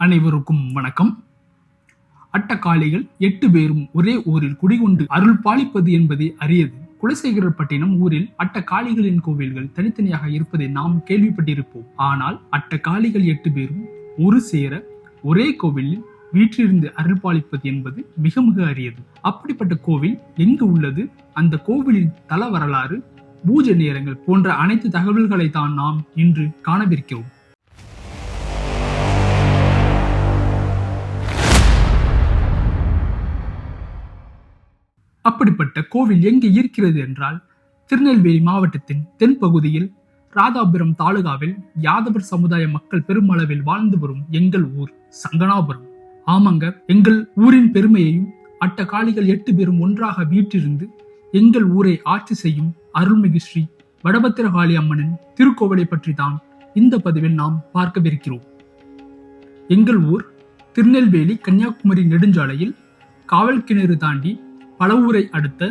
அனைவருக்கும் வணக்கம். அட்டகாளிகள் 8 பேரும் ஒரே ஊரில் குடிகொண்டு அருள் பாலிப்பது என்பதே அரியது. குலசேகரப்பட்டினம் ஊரில் அட்டகாளிகளின் கோவில்கள் தனித்தனியாக இருப்பதை நாம் கேள்விப்பட்டிருப்போம். ஆனால் அட்டகாளிகள் 8 பேரும் ஒரு சேர ஒரே கோவிலில் வீற்றிருந்து அருள் பாலிப்பது என்பது மிக மிக அரியது. அப்படிப்பட்ட கோவில் எங்கு உள்ளது, அந்த கோவிலின் தல வரலாறு, பூஜை நேரங்கள் போன்ற அனைத்து தகவல்களை தான் நாம் இன்று காணவிருக்கிறோம். அப்படிப்பட்ட கோவில் எங்கே இருக்கிறது என்றால், திருநெல்வேலி மாவட்டத்தின் தென்பகுதியில் ராதாபுரம் தாலுகாவில் யாதவர் சமுதாய மக்கள் பெருமளவில் வாழ்ந்து வரும் எங்கள் ஊர் சங்கனாபுரம். ஆமாங்க, எங்கள் ஊரின் பெருமையையும் அட்டகாளிகள் 8 பேரும் ஒன்றாக வீற்றிருந்து எங்கள் ஊரை ஆட்சி செய்யும் அருள்மிகு ஸ்ரீ வடபத்திரகாளி அம்மனின் திருக்கோவிலை பற்றி தான் இந்த பதிவில் நாம் பார்க்கவிருக்கிறோம். எங்கள் ஊர் திருநெல்வேலி கன்னியாகுமரி நெடுஞ்சாலையில் காவல் கிணறு தாண்டி பலவூரை அடுத்த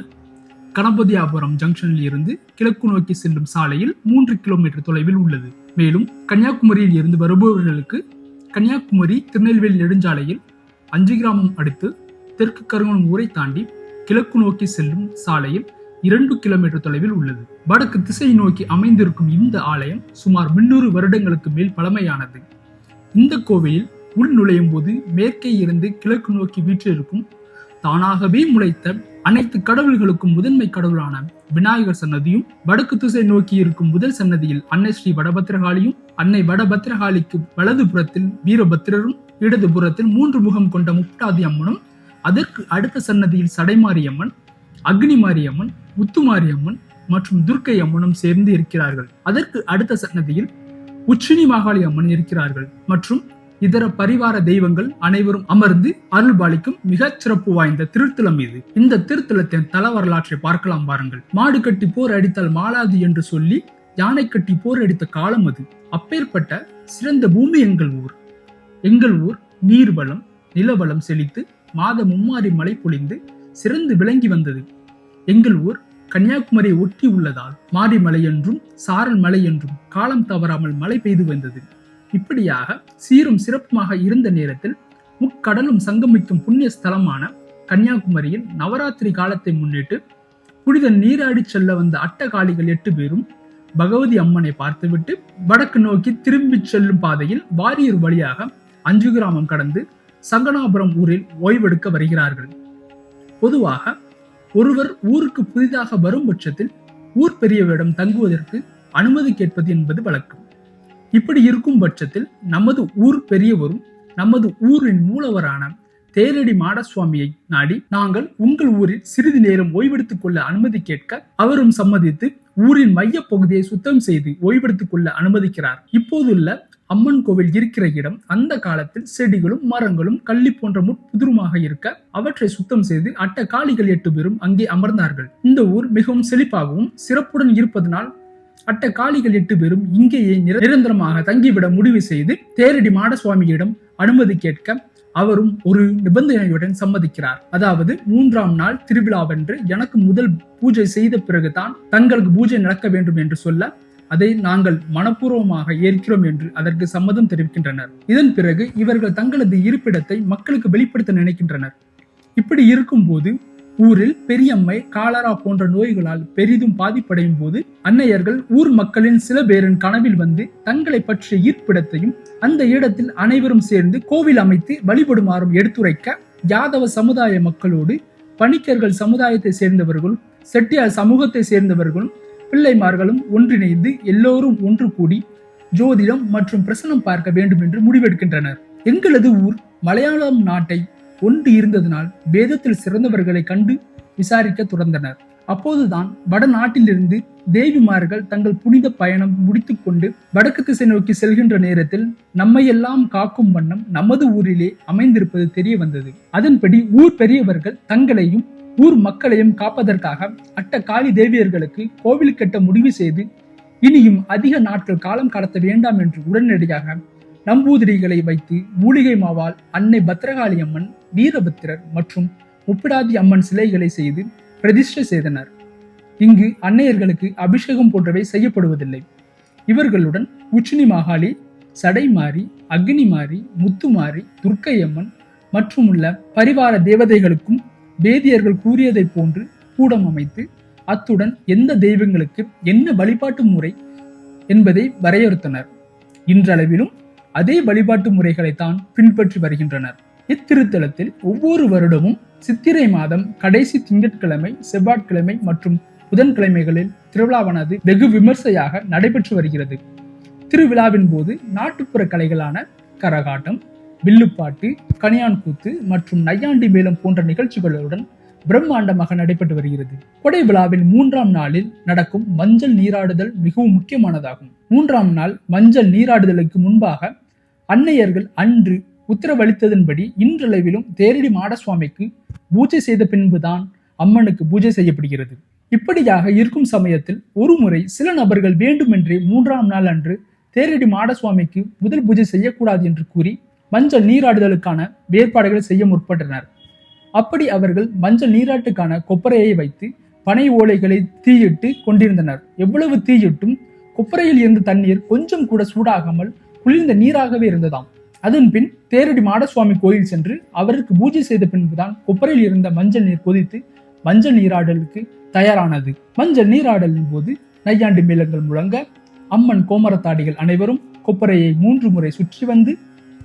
கணபதியாபுரம் ஜங்ஷனில் இருந்து கிழக்கு நோக்கி செல்லும் சாலையில் 3 கிலோமீட்டர் தொலைவில் உள்ளது. மேலும் கன்னியாகுமரியில் இருந்து வருபவர்களுக்கு கன்னியாகுமரி திருநெல்வேலி நெடுஞ்சாலையில் 5 கிராமம் அடுத்து தெற்கு கருங்கணம் ஊரை தாண்டி கிழக்கு நோக்கி செல்லும் சாலையில் 2 கிலோமீட்டர் தொலைவில் உள்ளது. வடக்கு திசை நோக்கி அமைந்திருக்கும் இந்த ஆலயம் சுமார் 300 வருடங்களுக்கு மேல் பழமையானது. இந்த கோவிலில் உள் நுழையும் போது மேற்கே இருந்து கிழக்கு நோக்கி வீற்றிருக்கும் தானாகவே முளைத்த அனைத்து கடவுள்களுக்கும் முதன்மை கடவுளான விநாயகர் சன்னதியும், வடக்கு திசை நோக்கி இருக்கும் முதல் சன்னதியில் அன்னை ஸ்ரீ வடபத்திரகாளியும், அன்னை வடபத்திரகாளிக்கு வலது புறத்தில் வீரபத்திரரும், இடது புறத்தில் 3 முகம் கொண்ட முப்படாதி அம்மனும், அதற்கு அடுத்த சன்னதியில் சடைமாரியம்மன், அக்னி மாரியம்மன், முத்துமாரியம்மன் மற்றும் துர்க்கை அம்மனும் சேர்ந்து இருக்கிறார்கள். அதற்கு அடுத்த சன்னதியில் உச்சினி மாகாளி அம்மன் இருக்கிறார்கள் மற்றும் இதர பரிவார தெய்வங்கள் அனைவரும் அமர்ந்து அருள் பாலிக்கும் மிக சிறப்பு வாய்ந்த திருத்தலம் இது. இந்த திருத்தலத்தின் தல வரலாற்றை பார்க்கலாம் வாருங்கள். மாடு கட்டி போர் அடித்தால் மாளாது என்று சொல்லி யானை கட்டி போர் அடித்த காலம் அது. அப்பேற்பட்ட சிறந்த பூமி எங்கள் ஊர். எங்கள் ஊர் நீர்வளம் நிலவளம் செழித்து மாத மும்மாரி மழை பொழிந்து சிறந்து விளங்கி வந்தது. எங்கள் ஊர் கன்னியாகுமரியை ஒட்டி உள்ளதால் மாரிமலை என்றும் சாரல் மலை என்றும் காலம் தவறாமல் மழை பெய்து வந்தது. இப்படியாக சீரும் சிறப்புமாக இருந்த நேரத்தில் முக்கடலும் சங்கமிக்கும் புண்ணிய ஸ்தலமான கன்னியாகுமரியில் நவராத்திரி காலத்தை முன்னிட்டு புனித நீராடி செல்ல வந்த அட்டகாளிகள் 8 பேரும் பகவதி அம்மனை பார்த்துவிட்டு வடக்கு நோக்கி திரும்பி செல்லும் பாதையில் வாரியூர் வழியாக 5 கிராமம் கடந்து சங்கனாபுரம் ஊரில் ஓய்வெடுக்க வருகிறார்கள். பொதுவாக ஒருவர் ஊருக்கு புதிதாக வரும் பட்சத்தில் ஊர் பெரியவரிடம் தங்குவதற்கு அனுமதி கேட்பது என்பது வழக்கம். இப்படி இருக்கும் பட்சத்தில் நமது ஊர் பெரியவரும் நமது ஊரின் மூலவரான தேரடி மாடசுவாமியை நாடி நாங்கள் உங்கள் ஊரில் சிறிது நேரம் ஓய்வெடுத்துக் கொள்ள அனுமதி கேட்க அவரும் சம்மதித்து ஊரின் மைய பகுதியை சுத்தம் செய்து ஓய்வெடுத்துக் கொள்ள அனுமதிக்கிறார். இப்போதுள்ள அம்மன் கோவில் இருக்கிற இடம் அந்த காலத்தில் செடிகளும் மரங்களும் கள்ளி போன்ற முட்புதுருமாக இருக்க அவற்றை சுத்தம் செய்து அட்டகாளிகள் 8 பேரும் அங்கே அமர்ந்தார்கள். இந்த ஊர் மிகவும் செழிப்பாகவும் சிறப்புடன் இருப்பதனால் அட்டகாளிகள் 8 பேரும் இங்கேயே நிரந்தரமாக தங்கிவிட முடிவு செய்து தேரடி மாடசுவாமியிடம் அனுமதி கேட்க அவரும் ஒரு நிபந்தனையுடன் சம்மதிக்கிறார். அதாவது 3ஆம் நாள் திருவிழாவென்று எனக்கு முதல் பூஜை செய்த பிறகுதான் தங்களுக்கு பூஜை நடக்க வேண்டும் என்று சொல்ல அதை நாங்கள் மனப்பூர்வமாக ஏற்கிறோம் என்று அதற்கு சம்மதம் தெரிவிக்கின்றனர். இதன் பிறகு இவர்கள் தங்களது இருப்பிடத்தை மக்களுக்கு வெளிப்படுத்த நினைக்கின்றனர். இப்படி இருக்கும் போது ஊரில் பெரியம்மை காலரா போன்ற நோய்களால் பெரிதும் பாதிப்படையும் போது அன்னையர்கள் ஊர் மக்களின் சில பேரின் கனவில் வந்து தங்களை பற்றிய ஈர்ப்பிடத்தையும் அந்த இடத்தில் அனைவரும் சேர்ந்து கோவில் அமைத்து வழிபடுமாறும் எடுத்துரைக்க யாதவ சமுதாய மக்களோடு பணிக்கர்கள் சமுதாயத்தை சேர்ந்தவர்களும் செட்டியார் சமூகத்தை சேர்ந்தவர்களும் பிள்ளைமார்களும் ஒன்றிணைந்து எல்லோரும் ஒன்று கூடி ஜோதிடம் மற்றும் பிரசனம் பார்க்க வேண்டும் என்று முடிவெடுக்கின்றனர். எங்களது ஊர் மலையாளம் நாட்டை ஒன்று இருந்ததனால் வேதத்தில் சிறந்தவர்களை கண்டு விசாரிக்க தொடர்ந்தனர். அப்போதுதான் வடநாட்டிலிருந்து தேவிமார்கள் தங்கள் புனித பயணம் முடித்துக் கொண்டு வடக்கு திசை நோக்கி செல்கின்ற நேரத்தில் நம்மையெல்லாம் காக்கும் வண்ணம் நமது ஊரிலே அமைந்திருப்பது தெரிய வந்தது. அதன்படி ஊர் பெரியவர்கள் தங்களையும் ஊர் மக்களையும் காப்பதற்காக அட்டகாளி தேவியர்களுக்கு கோவில் கட்ட முடிவு செய்து இனியும் அதிக நாட்கள் காலம் கடத்த வேண்டாம் என்று உடனடியாக நம்பூதிரிகளை வைத்து மூலிகை மாவால் அன்னை பத்திரகாளி அம்மன், வீரபத்திரர் மற்றும் முப்பிடாதி அம்மன் சிலைகளை செய்து பிரதிஷ்டை செய்தனர். இங்கு அன்னையர்களுக்கு அபிஷேகம் போன்றவை செய்யப்படுவதில்லை. இவர்களுடன் உச்சினி மாகாளி, சடைமாரி, அக்னிமாரி, முத்துமாரி, துர்க்கையம்மன் மற்றும் உள்ள பரிவார தேவதைகளுக்கும் வேதியர்கள் கூறியதை போன்று கூடம் அமைத்து அத்துடன் எந்த தெய்வங்களுக்கு என்ன வழிபாட்டு முறை என்பதை வரையறுத்தனர். இன்றளவிலும் அதே வழிபாட்டு முறைகளைத்தான் பின்பற்றி வருகின்றனர். இத்திருத்தலத்தில் ஒவ்வொரு வருடமும் சித்திரை மாதம் கடைசி திங்கட்கிழமை, செவ்வாய்க்கிழமை மற்றும் புதன்கிழமைகளில் திருவிழாவானது வெகு விமர்சையாக நடைபெற்று வருகிறது. திருவிழாவின் போது நாட்டுப்புற கலைகளான கரகாட்டம், வில்லுப்பாட்டு, கணியான் கூத்து மற்றும் நையாண்டி மேளம் போன்ற நிகழ்ச்சிகளுடன் பிரம்மாண்டமாக நடைபெற்று வருகிறது. கொடை விழாவின் 3ஆம் நாளில் நடக்கும் மஞ்சள் நீராடுதல் மிகவும் முக்கியமானதாகும். 3ஆம் நாள் மஞ்சள் நீராடுதலுக்கு முன்பாக அன்னையர்கள் அன்று உத்தரவளித்ததன்படி இன்றளவிலும் தேரடி மாடசுவாமிக்கு பூஜை செய்த பின்புதான் அம்மனுக்கு பூஜை செய்யப்படுகிறது. இப்படியாக இருக்கும் சமயத்தில் ஒரு முறை சில நபர்கள் வேண்டுமென்றே 3ஆம் நாள் அன்று தேரடி மாடசுவாமிக்கு முதல் பூஜை செய்யக்கூடாது என்று கூறி மஞ்சள் நீராடுதலுக்கான ஏற்பாடுகளை செய்ய முற்பட்டனர். அப்படி அவர்கள் மஞ்சள் நீராட்டுக்கான கொப்பரையை வைத்து பனை ஓலைகளை தீயிட்டு கொண்டிருந்தனர். எவ்வளவு தீயிட்டும் கொப்பரையில் இருந்த தண்ணீர் கொஞ்சம் கூட சூடாகாமல் குளிர்ந்த நீராகவே இருந்ததாம். அதன் பின் தேரடி மாடசுவாமி கோயில் சென்று அவருக்கு பூஜை செய்த பின்புதான் கொப்பரையில் இருந்த மஞ்சள் நீர் கொதித்து மஞ்சள் நீராடலுக்கு தயாரானது. மஞ்சள் நீராடலின் போது நையாண்டி மேளங்கள் முழங்க அம்மன் கோமரத்தாடிகள் அனைவரும் கொப்பரையை 3 முறை சுற்றி வந்து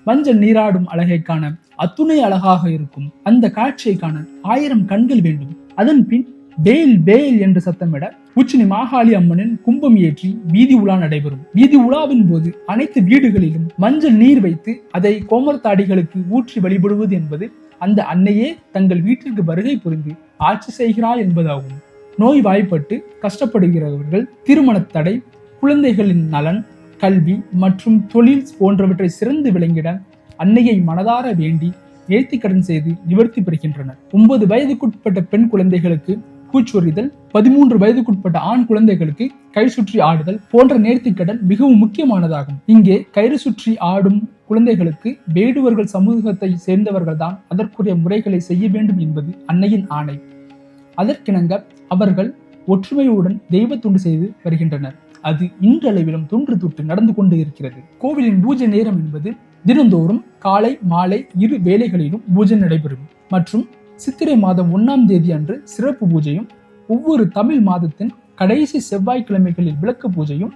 மஞ்சள் நீராடும் அழகை காண அத்துணை அழகாக இருக்கும். அந்த காட்சியை காண 1000 கண்கள் வேண்டும். அதன் பின் பேல் பேல் என்று சத்தமிட உச்சினி மாகாளி அம்மனின் கும்பம் ஏற்றி வீதி உலா நடைபெறும். வீதி உலாவின் போது அனைத்து வீடுகளிலும் மஞ்சள் நீர் வைத்து அதை கோமரத்தாடிகளுக்கு ஊற்றி வழிபடுவது என்பது அந்த அன்னையே தங்கள் வீட்டிற்கு வருகை புரிந்து ஆட்சி செய்கிறார் என்பதாகும். நோய் வாய்ப்பட்டு கஷ்டப்படுகிறவர்கள், திருமண தடை, குழந்தைகளின் நலன், கல்வி மற்றும் தொழில் போன்றவற்றை சிறந்து விளங்கிட அன்னையை மனதார வேண்டி நேர்த்திக்கடன் செய்து நிவர்த்தி பெறுகின்றனர். 9 வயதுக்குட்பட்ட பெண் குழந்தைகளுக்கு பூச்சொரிதல், 13 வயதுக்குட்பட்ட ஆண் குழந்தைகளுக்கு கை சுற்றி ஆடுதல் போன்ற நேர்த்திக்கடன் மிகவும் முக்கியமானதாகும். இங்கே கயிறு சுற்றி ஆடும் குழந்தைகளுக்கு வேடுவர்கள் சமூகத்தை சேர்ந்தவர்கள் தான் அதற்குரிய முறைகளை செய்ய வேண்டும் என்பது அன்னையின் ஆணை. அதற்கிணங்க அவர்கள் ஒற்றுமையுடன் தெய்வ தொண்டு செய்து வருகின்றனர். அது இன்றளவிலும் தொன்று தொட்டு நடந்து கொண்டு இருக்கிறது. கோவிலின் பூஜை நேரம் என்பது தினந்தோறும் காலை மாலை 2 வேளைகளிலும் பூஜை நடைபெறும் மற்றும் சித்திரை மாதம் 1ஆம் தேதி அன்று சிறப்பு பூஜையும், ஒவ்வொரு தமிழ் மாதத்தின் கடைசி செவ்வாய்க்கிழமைகளில் விளக்கு பூஜையும்,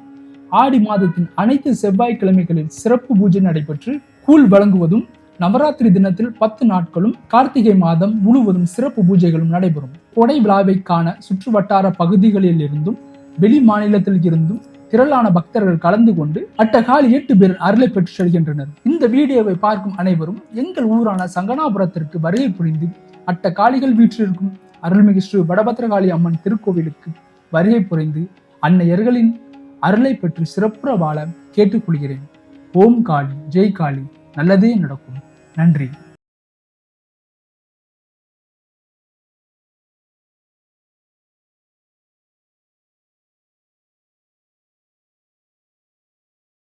ஆடி மாதத்தின் அனைத்து செவ்வாய்க்கிழமைகளில் சிறப்பு பூஜை நடைபெற்று கூழ் வழங்குவதும், நவராத்திரி தினத்தில் 10 நாட்களும், கார்த்திகை மாதம் முழுவதும் சிறப்பு பூஜைகளும் நடைபெறும். கொடை விழாவை காண சுற்று வட்டார பகுதிகளில் இருந்தும் வெளி மாநிலத்தில் இருந்தும் திரளான பக்தர்கள் கலந்து கொண்டு அட்டகாலி 8 பேர் அருளை பெற்று செல்கின்றனர். இந்த வீடியோவை பார்க்கும் அனைவரும் எங்கள் ஊரான சங்கனாபுரத்திற்கு வருகை புரிந்து அட்டகாலிகள் வீற்றிருக்கும் அருள்மிகு ஸ்ரீ வடபத்திரகாளி அம்மன் திருக்கோவிலுக்கு வருகை புரிந்து அன்னையர்களின் அருளை பெற்று சிறப்புற வாழ கேட்டுக்கொள்கிறேன். ஓம் காளி, ஜெய் காளி, நல்லதே நடக்கும். நன்றி.